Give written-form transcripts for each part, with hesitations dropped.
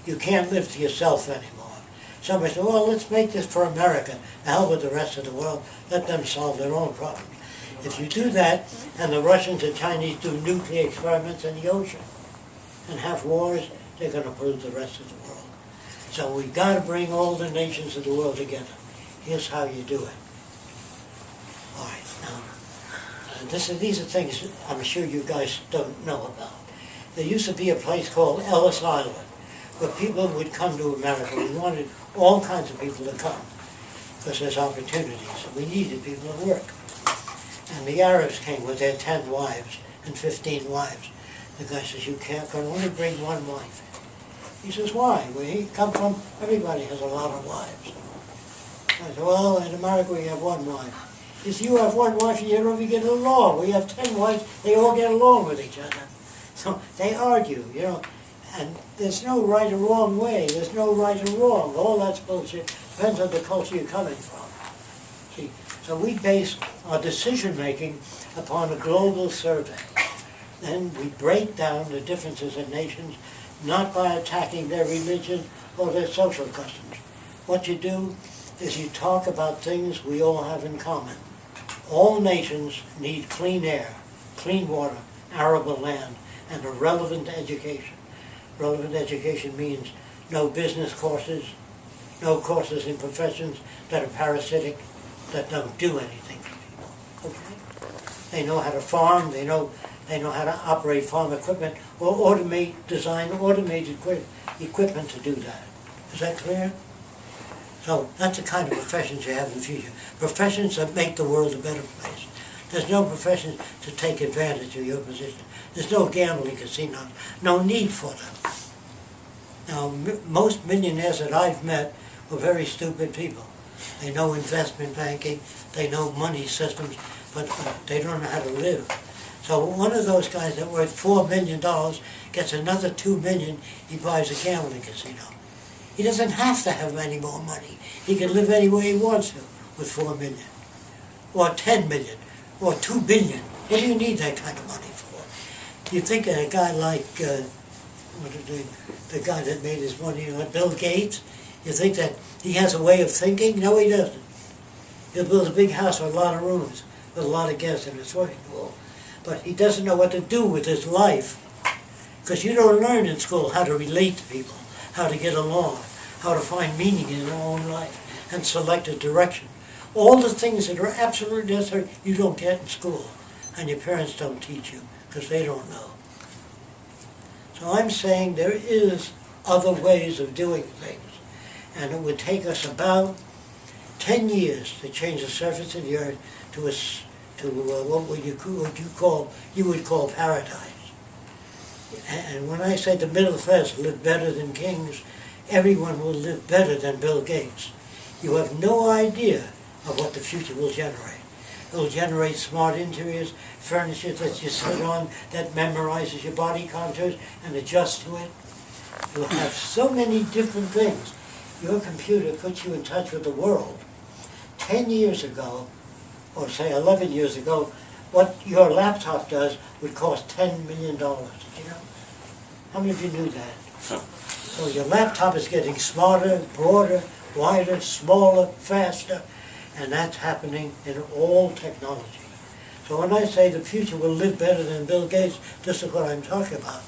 You can't live to yourself anymore. Somebody said, well, let's make this for America. The hell with the rest of the world. Let them solve their own problems. If you do that, and the Russians and Chinese do nuclear experiments in the ocean and have wars, they're going to pollute the rest of the world. So we've got to bring all the nations of the world together. Here's how you do it. All right, now, these are things I'm sure you guys don't know about. There used to be a place called Ellis Island where people would come to America. We wanted all kinds of people to come because there's opportunities. And we needed people to work. And the Arabs came with their 10 wives and 15 wives. The guy says, you can only bring one wife. He says, why? Where he come from, everybody has a lot of wives. I said, well, in America we have one wife. He said, you have one wife and you don't even get along. We have 10 wives, they all get along with each other. So they argue, you know, and there's no right or wrong way. There's no right or wrong. All that's bullshit. Depends on the culture you're coming from. See, so we base our decision-making upon a global survey. Then we break down the differences in nations, not by attacking their religion or their social customs. What you do is you talk about things we all have in common. All nations need clean air, clean water, arable land, and a relevant education. Relevant education means no business courses, no courses in professions that are parasitic, that don't do anything for people. Okay? They know how to farm, they know how to operate farm equipment, or design automated equipment to do that. Is that clear? So that's the kind of professions you have in the future. Professions that make the world a better place. There's no professions to take advantage of your position. There's no gambling casinos, no need for them. Now, most millionaires that I've met were very stupid people. They know investment banking, they know money systems, but they don't know how to live. So one of those guys that worth $4 million gets another $2 million, he buys a gambling casino. He doesn't have to have any more money. He can live any way he wants to with $4 million, or $10 million, or $2 billion. What do you need that kind of money for? You think a guy like, the guy that made his money, Bill Gates, you think that he has a way of thinking? No, he doesn't. He'll build a big house with a lot of rooms, with a lot of guests in a swimming pool. But he doesn't know what to do with his life. Because you don't learn in school how to relate to people, how to get along, how to find meaning in your own life, and select a direction. All the things that are absolutely necessary you don't get in school, and your parents don't teach you, because they don't know. So I'm saying there is other ways of doing things, and it would take us about 10 years to change the surface of the earth to what you would call paradise. And when I say the middle class live better than kings, everyone will live better than Bill Gates. You have no idea of what the future will generate. It will generate smart interiors, furniture that you sit on, that memorizes your body contours and adjusts to it. You'll have so many different things. Your computer puts you in touch with the world. 10 years ago, or say 11 years ago, what your laptop does would cost $10 million. Did you know? How many of you knew that? So your laptop is getting smarter, broader, wider, smaller, faster, and that's happening in all technology. So when I say the future will live better than Bill Gates, this is what I'm talking about.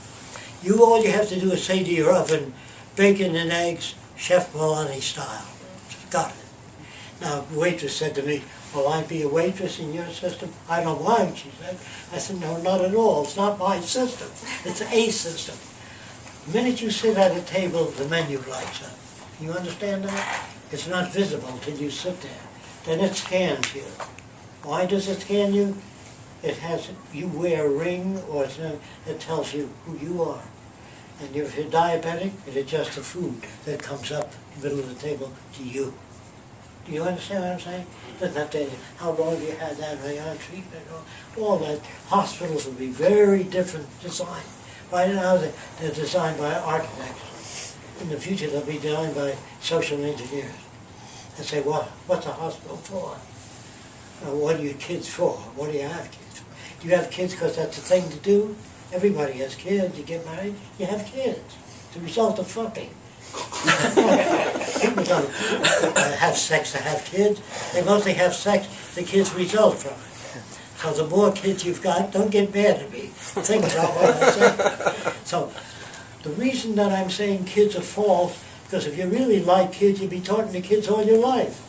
All you have to do is say to your oven, bacon and eggs, Chef Milani style. Got it. Now, the waitress said to me, will I be a waitress in your system? I don't mind, she said. I said, no, not at all. It's not my system. It's a system. The minute you sit at a table, the menu lights up. You understand that? It's not visible until you sit there. Then it scans you. Why does it scan you? You wear a ring or it tells you who you are. And if you're diabetic, it adjusts the food that comes up in the middle of the table to you. Do you understand what I'm saying? Doesn't have to, how long have you had that, are you on treatment, all that. Hospitals will be very different design. Right now they're designed by architects. In the future they'll be designed by social engineers. They say, what's a hospital for? What are your kids for? What do you have kids for? Do you have kids because that's the thing to do? Everybody has kids. You get married, you have kids. It's the result of fucking. People don't have sex to have kids. They mostly have sex, the kids result from it. So the more kids you've got, don't get mad at me. Think about what I say. So the reason that I'm saying kids are false, because if you really like kids, you'd be talking to kids all your life.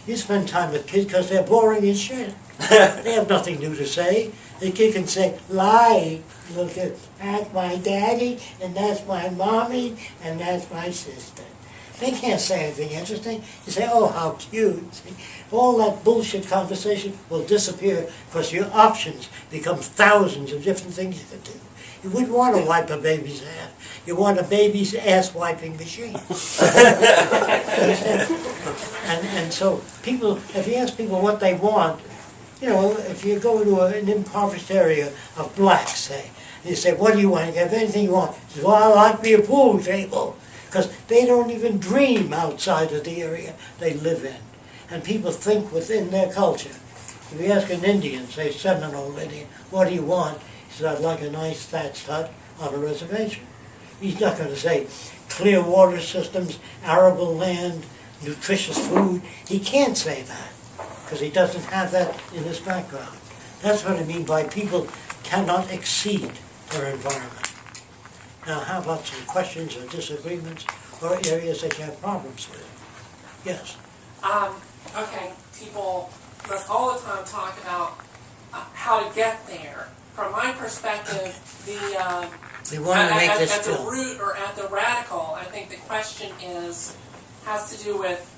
You spend time with kids because they're boring as shit. They have nothing new to say. The kid can say, lie. Look at, that's my daddy, and that's my mommy, and that's my sister. They can't say anything interesting. You say, oh, how cute. See? All that bullshit conversation will disappear because your options become thousands of different things you can do. You wouldn't want to wipe a baby's ass. You want a baby's ass wiping machine. and so people, if you ask people what they want, you know, if you go to an impoverished area of blacks, say, you say, what do you want? You have anything you want. He says, well, I'd like me a pool table. Because they don't even dream outside of the area they live in. And people think within their culture. If you ask an Indian, say Seminole Indian, what do you want? He says, I'd like a nice thatched hut on a reservation. He's not going to say clear water systems, arable land, nutritious food. He can't say that because he doesn't have that in his background. That's what I mean by people cannot exceed their environment. Now, how about some questions or disagreements or areas that you have problems with? Yes? Okay, people all the time talk about how to get there. From my perspective, we want to make this at the root or at the radical, I think the question has to do with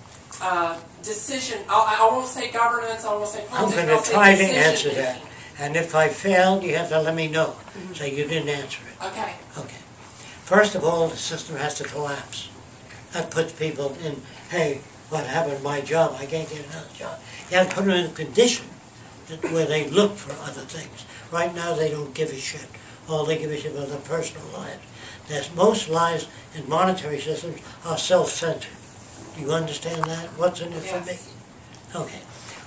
decision. I won't say governance, I won't say politics. I'm going to try to answer that. And if I failed, you have to let me know. So you didn't answer it. Okay. Okay. First of all, the system has to collapse. That puts people in, hey, what happened to my job? I can't get another job. You have to put them in a condition where they look for other things. Right now, they don't give a shit. All they give a shit about their personal lives. Most lives in monetary systems are self-centered. Do you understand that? What's in it for me? Okay.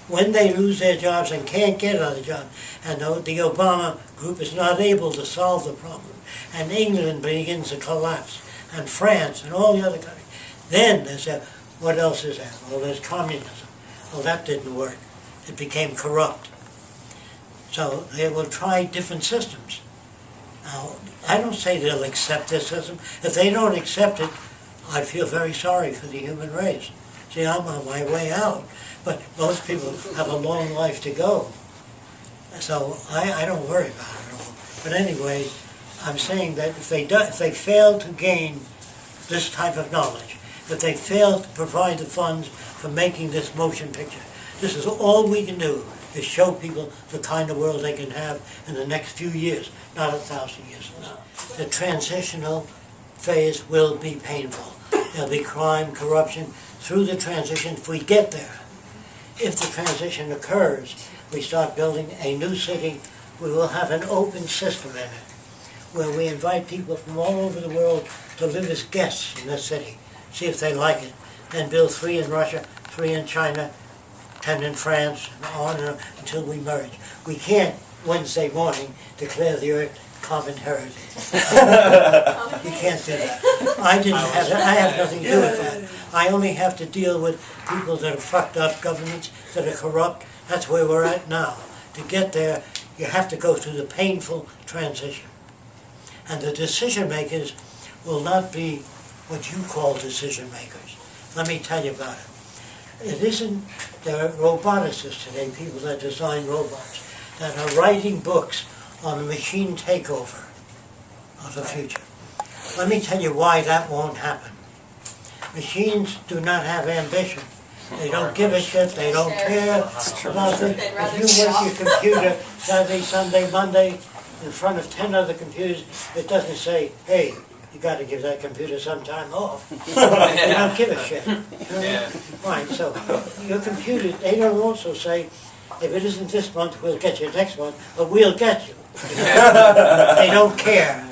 When they lose their jobs and can't get another job, and the Obama group is not able to solve the problem, and England begins to collapse, and France, and all the other countries, then they say, what else is there? Well, there's communism. Well, that didn't work. It became corrupt. So they will try different systems. Now, I don't say they'll accept this system. If they don't accept it, I feel very sorry for the human race. See, I'm on my way out. But most people have a long life to go. So I don't worry about it at all. But anyway, I'm saying that if they fail to gain this type of knowledge, if they fail to provide the funds for making this motion picture, this is all we can do, is show people the kind of world they can have in the next few years, not 1,000 years from now. The transitional phase will be painful. There'll be crime, corruption, through the transition if we get there. If the transition occurs, we start building a new city, we will have an open system in it, where we invite people from all over the world to live as guests in the city, see if they like it, then build 3 in Russia, 3 in China, 10 in France, and on and on until we merge. We can't, Wednesday morning, declare the earth common heritage. You can't do that. I have nothing to do with that. I only have to deal with people that are fucked up, governments that are corrupt. That's where we're at now. To get there, you have to go through the painful transition. And the decision makers will not be what you call decision makers. Let me tell you about it. It isn't, there are roboticists today, people that design robots, that are writing books on the machine takeover of the future. Let me tell you why that won't happen. Machines do not have ambition. They don't give a shit, they don't care about it. If you work your computer Saturday, Sunday, Monday in front of 10 other computers, it doesn't say, hey, you got to give that computer some time off. They don't give a shit. Right, so your computer, they don't also say, if it isn't this month, we'll get you next month, but we'll get you. They don't care.